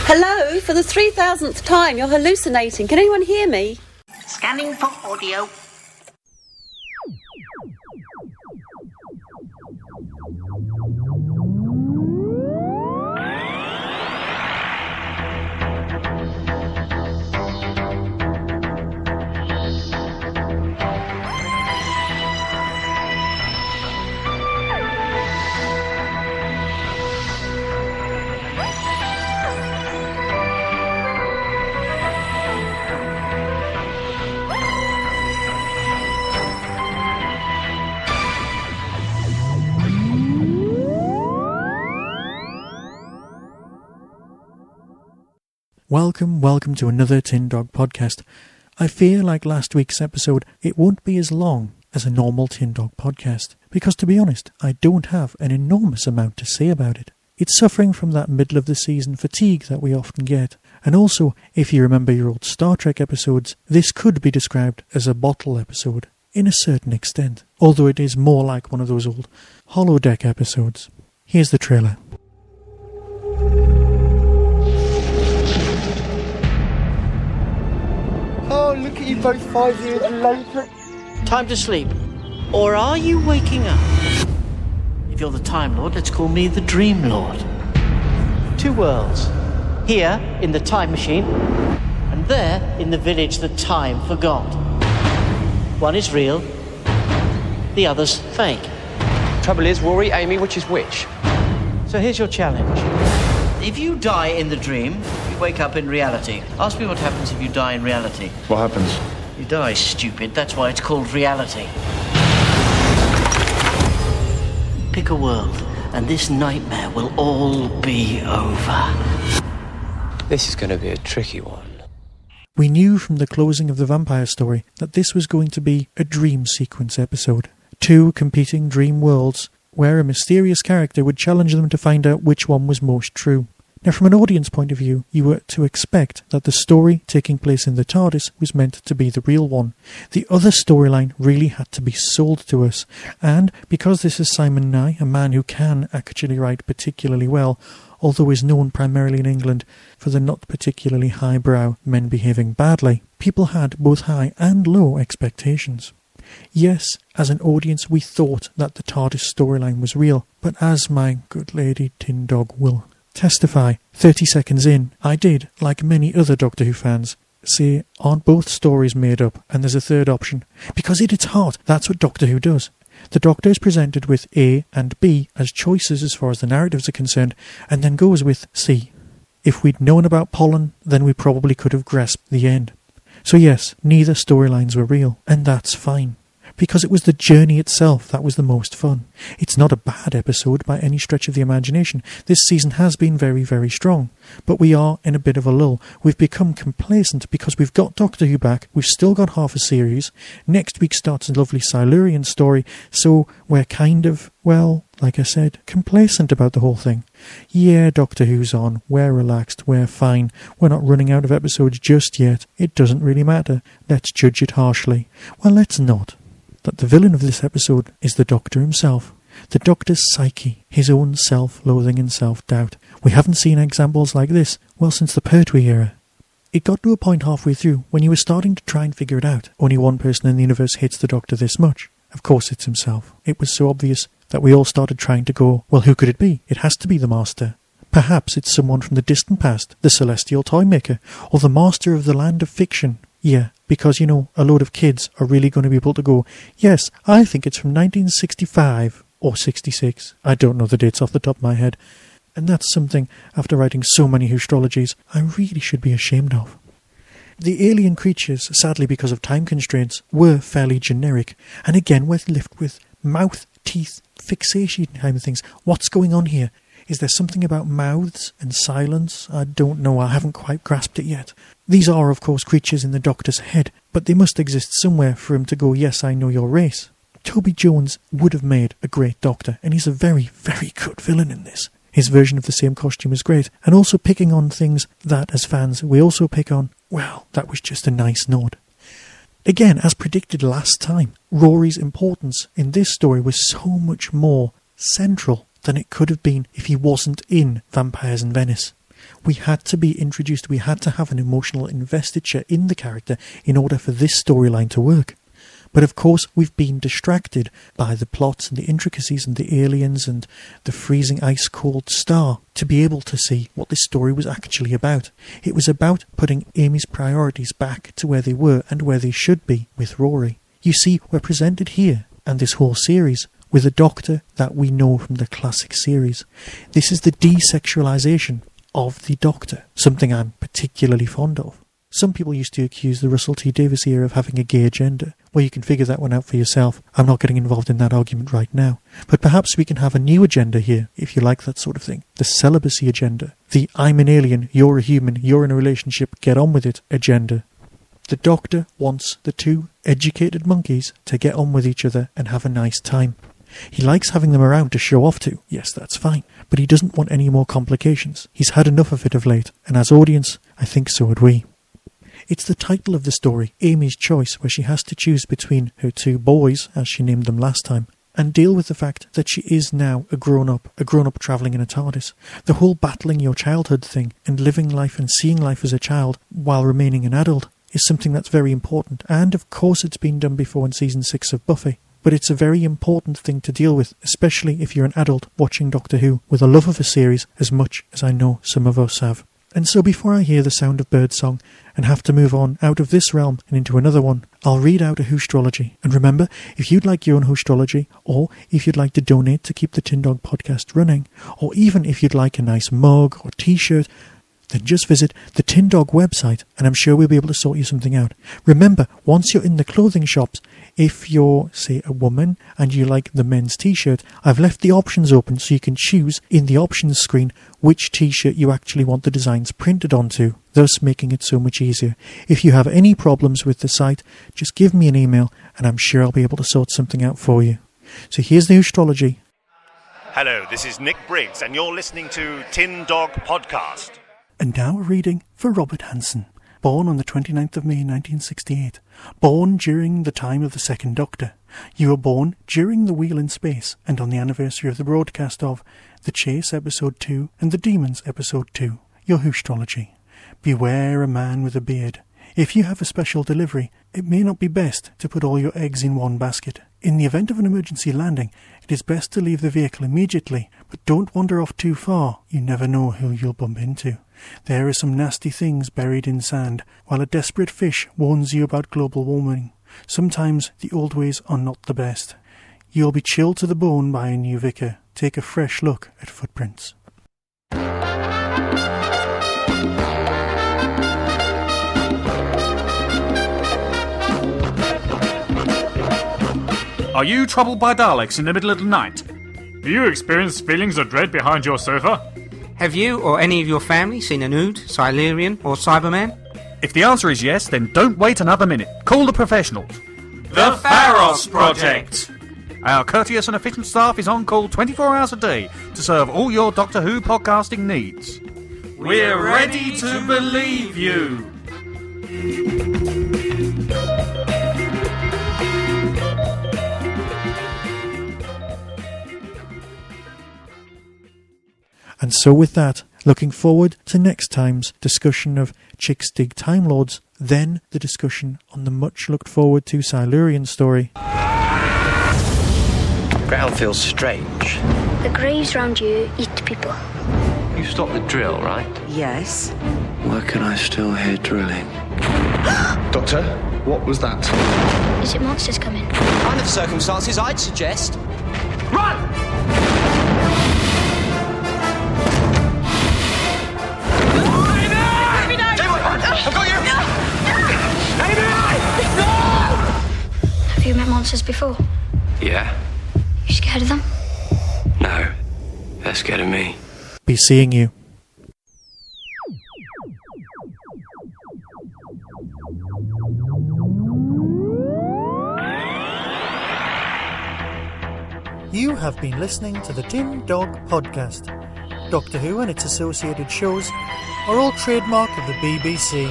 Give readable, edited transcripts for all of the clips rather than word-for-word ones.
Hello? For the 3000th time, you're hallucinating. Can anyone hear me? Scanning for audio. Welcome to another Tin Dog podcast. I fear, like last week's episode, it won't be as long as a normal Tin Dog podcast, because to be honest, I don't have an enormous amount to say about it. It's suffering from that middle of the season fatigue that we often get, and also, if you remember your old Star Trek episodes, this could be described as a bottle episode, in a certain extent, although it is more like one of those old holodeck episodes. Here's the trailer. Oh, look at you both 5 years later. Time to sleep. Or are you waking up? If you're the Time Lord, let's call me the Dream Lord. Two worlds. Here, in the time machine, and there, in the village that time forgot. One is real, the other's fake. Trouble is, Rory, Amy, which is which? So here's your challenge. If you die in the dream, you wake up in reality. Ask me what happens if you die in reality. What happens? You die, stupid. That's why it's called reality. Pick a world, and this nightmare will all be over. This is going to be a tricky one. We knew from the closing of the vampire story that this was going to be a dream sequence episode. Two competing dream worlds, where a mysterious character would challenge them to find out which one was most true. Now, from an audience point of view, you were to expect that the story taking place in the TARDIS was meant to be the real one. The other storyline really had to be sold to us, and because this is Simon Nye, a man who can actually write particularly well, although is known primarily in England for the not particularly highbrow Men Behaving Badly, people had both high and low expectations. Yes, as an audience we thought that the TARDIS storyline was real, but as my good lady Tin Dog will testify, 30 seconds in, I did, like many other Doctor Who fans, say, aren't both stories made up, and there's a third option? Because at its heart, that's what Doctor Who does. The Doctor is presented with A and B as choices as far as the narratives are concerned, and then goes with C. If we'd known about pollen, then we probably could have grasped the end. So yes, neither storylines were real, and that's fine. Because it was the journey itself that was the most fun. It's not a bad episode by any stretch of the imagination. This season has been very, very strong. But we are in a bit of a lull. We've become complacent because we've got Doctor Who back, we've still got half a series, next week starts a lovely Silurian story, so we're kind of, well, like I said, complacent about the whole thing. Yeah, Doctor Who's on, we're relaxed, we're fine, we're not running out of episodes just yet, it doesn't really matter, let's judge it harshly. Well, let's not. That the villain of this episode is the Doctor himself. The Doctor's psyche, his own self-loathing and self-doubt. We haven't seen examples like this, well, since the Pertwee era. It got to a point halfway through when you were starting to try and figure it out. Only one person in the universe hates the Doctor this much. Of course it's himself. It was so obvious that we all started trying to go, well, who could it be? It has to be the Master. Perhaps it's someone from the distant past, the Celestial Toy Maker, or the Master of the Land of Fiction. Yeah, because, you know, a load of kids are really going to be able to go, yes, I think it's from 1965 or 66. I don't know the dates off the top of my head. And that's something, after writing so many astrologies, I really should be ashamed of. The alien creatures, sadly because of time constraints, were fairly generic, and again we're left with mouth, teeth, fixation kind of things. What's going on here? Is there something about mouths and silence? I don't know, I haven't quite grasped it yet. These are, of course, creatures in the Doctor's head, but they must exist somewhere for him to go, yes, I know your race. Toby Jones would have made a great Doctor, and he's a very, very good villain in this. His version of the same costume is great, and also picking on things that, as fans, we also pick on, well, that was just a nice nod. Again, as predicted last time, Rory's importance in this story was so much more central than it could have been if he wasn't in Vampires in Venice. We had to be introduced, we had to have an emotional investiture in the character in order for this storyline to work. But of course we've been distracted by the plots and the intricacies and the aliens and the freezing ice-cold star to be able to see what this story was actually about. It was about putting Amy's priorities back to where they were and where they should be with Rory. You see, we're presented here, and this whole series, with a Doctor that we know from the classic series. This is the desexualization of the Doctor, something I'm particularly fond of. Some people used to accuse the Russell T Davies era of having a gay agenda. Well, you can figure that one out for yourself. I'm not getting involved in that argument right now. But perhaps we can have a new agenda here, if you like that sort of thing. The celibacy agenda. The I'm an alien, you're a human, you're in a relationship, get on with it agenda. The Doctor wants the two educated monkeys to get on with each other and have a nice time. He likes having them around to show off to. Yes, that's fine. But he doesn't want any more complications. He's had enough of it of late. And as audience, I think so would we. It's the title of the story, Amy's Choice, where she has to choose between her two boys, as she named them last time, and deal with the fact that she is now a grown-up travelling in a TARDIS. The whole battling your childhood thing and living life and seeing life as a child while remaining an adult is something that's very important, and of course it's been done before in season 6 of Buffy. But it's a very important thing to deal with, especially if you're an adult watching Doctor Who with a love of a series as much as I know some of us have. And so before I hear the sound of birdsong and have to move on out of this realm and into another one, I'll read out a Whostrology. And remember, if you'd like your own Whostrology, or if you'd like to donate to keep the Tin Dog podcast running, or even if you'd like a nice mug or t-shirt, then just visit the Tin Dog website and I'm sure we'll be able to sort you something out. Remember, once you're in the clothing shops, if you're, say, a woman and you like the men's t-shirt, I've left the options open so you can choose in the options screen which t-shirt you actually want the designs printed onto, thus making it so much easier. If you have any problems with the site, just give me an email and I'm sure I'll be able to sort something out for you. So here's the Whostrology. Hello, this is Nick Briggs and you're listening to Tin Dog Podcast. And now a reading for Robert Hansen, born on the 29th of May 1968, born during the time of the Second Doctor. You were born during The Wheel in Space and on the anniversary of the broadcast of The Chase Episode 2 and The Demons Episode 2. Your Whostrology. Beware a man with a beard. If you have a special delivery, it may not be best to put all your eggs in one basket. In the event of an emergency landing, it is best to leave the vehicle immediately, but don't wander off too far. You never know who you'll bump into. There are some nasty things buried in sand, while a desperate fish warns you about global warming. Sometimes the old ways are not the best. You'll be chilled to the bone by a new vicar. Take a fresh look at footprints. Are you troubled by Daleks in the middle of the night? Do you experience feelings of dread behind your sofa? Have you or any of your family seen an Ood, Silurian or Cyberman? If the answer is yes, then don't wait another minute. Call the professionals. The Pharos Project! Our courteous and efficient staff is on call 24 hours a day to serve all your Doctor Who podcasting needs. We're ready to believe you! And so with that, looking forward to next time's discussion of Chicks Dig Time Lords, then the discussion on the much looked forward to Silurian story. Ground feels strange. The graves round you eat people. You stopped the drill, right? Yes. Why can I still hear drilling? Doctor, what was that? Is it monsters coming? Under the circumstances, I'd suggest... Run! I've got you! Have you met monsters before? Yeah. You scared of them? No. They're scared of me. Be seeing you. You have been listening to the Tin Dog Podcast. Doctor Who and its associated shows are all trademark of the BBC.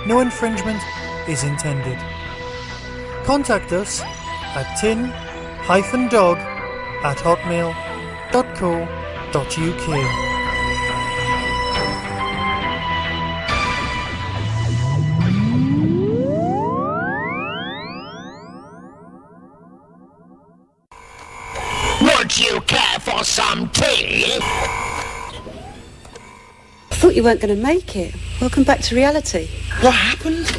No infringement is intended. Contact us at tin-dog@hotmail.co.uk. I thought you weren't going to make it. Welcome back to reality. What happened?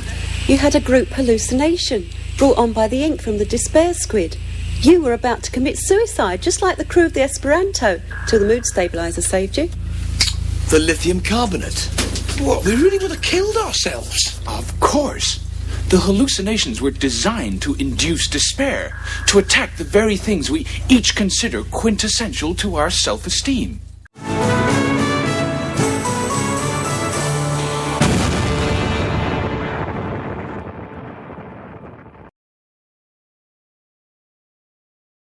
You had a group hallucination, brought on by the ink from the despair squid. You were about to commit suicide, just like the crew of the Esperanto, till the mood stabiliser saved you. The lithium carbonate. What, we really would have killed ourselves? Of course. The hallucinations were designed to induce despair, to attack the very things we each consider quintessential to our self-esteem.